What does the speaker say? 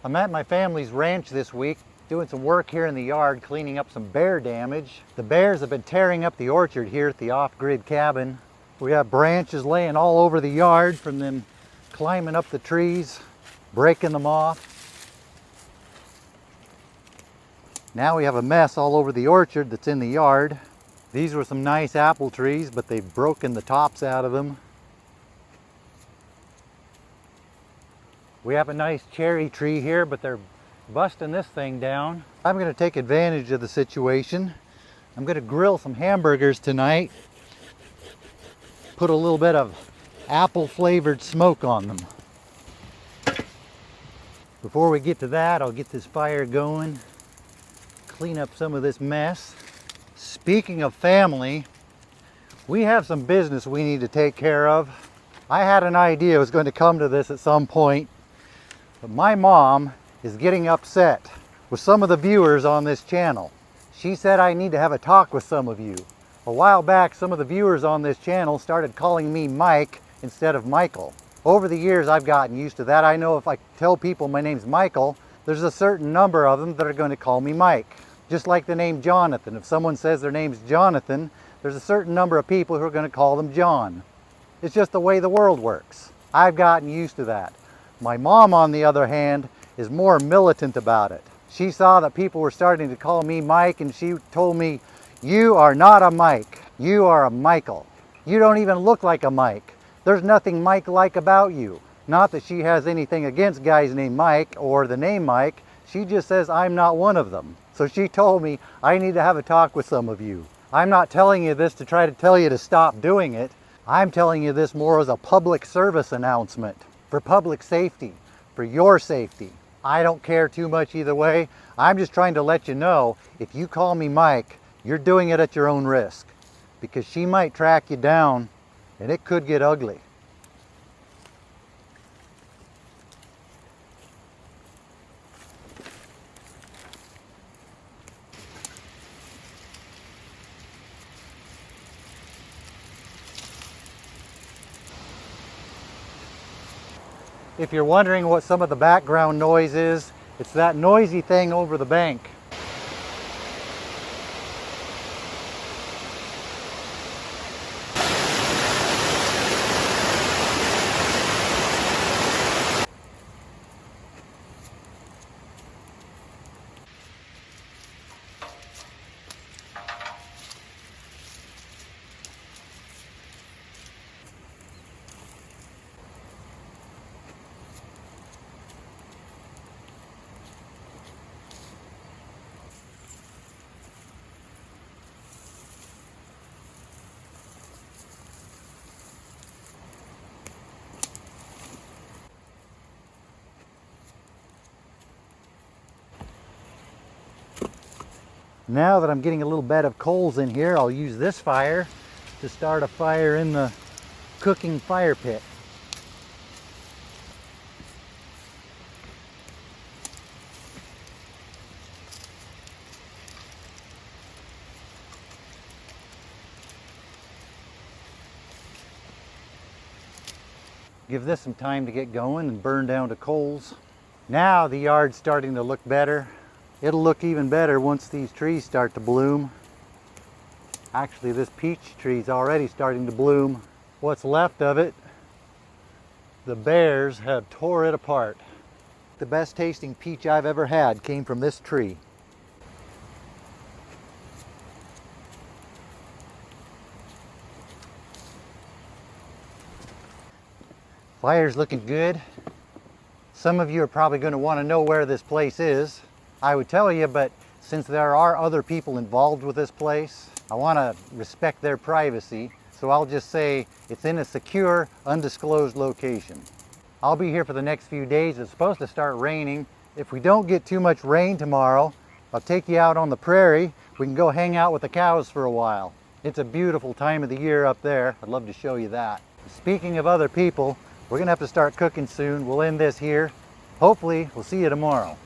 I'm at my family's ranch this week doing some work here in the yard, cleaning up some bear damage. The bears have been tearing up the orchard here at the off-grid cabin. We have branches laying all over the yard from them climbing up the trees, breaking them off. Now we have a mess all over the orchard that's in the yard. These were some nice apple trees, but they've broken the tops out of them. We have a nice cherry tree here, but they're busting this thing down. I'm going to take advantage of the situation. I'm going to grill some hamburgers tonight. Put a little bit of apple flavored smoke on them. Before we get to that, I'll get this fire going, clean up some of this mess. Speaking of family, we have some business we need to take care of. I had an idea it was going to come to this at some point. But my mom is getting upset with some of the viewers on this channel. She said I need to have a talk with some of you. A while back, some of the viewers on this channel started calling me Mike instead of Michael. Over the years, I've gotten used to that. I know if I tell people my name's Michael, there's a certain number of them that are going to call me Mike. Just like the name Jonathan. If someone says their name's Jonathan, there's a certain number of people who are going to call them John. It's just the way the world works. I've gotten used to that. My mom, on the other hand, is more militant about it. She saw that people were starting to call me Mike, and she told me, "You are not a Mike. You are a Michael. You don't even look like a Mike. There's nothing Mike-like about you." Not that she has anything against guys named Mike or the name Mike. She just says I'm not one of them. So she told me I need to have a talk with some of you. I'm not telling you this to try to tell you to stop doing it. I'm telling you this more as a public service announcement. For public safety, for your safety. I don't care too much either way. I'm just trying to let you know, if you call me Mike, you're doing it at your own risk. Because she might track you down, and it could get ugly. If you're wondering what some of the background noise is, it's that noisy thing over the bank. Now that I'm getting a little bed of coals in here, I'll use this fire to start a fire in the cooking fire pit. Give this some time to get going and burn down to coals. Now the yard's starting to look better. It'll look even better once these trees start to bloom. Actually, this peach tree's already starting to bloom. What's left of it, the bears have tore it apart. The best tasting peach I've ever had came from this tree. Fire's looking good. Some of you are probably going to want to know where this place is. I would tell you, but since there are other people involved with this place, I want to respect their privacy, so I'll just say it's in a secure, undisclosed location. I'll be here for the next few days. It's supposed to start raining. If we don't get too much rain tomorrow, I'll take you out on the prairie. We can go hang out with the cows for a while. It's a beautiful time of the year up there. I'd love to show you that. Speaking of other people, we're going to have to start cooking soon. We'll end this here. Hopefully, we'll see you tomorrow.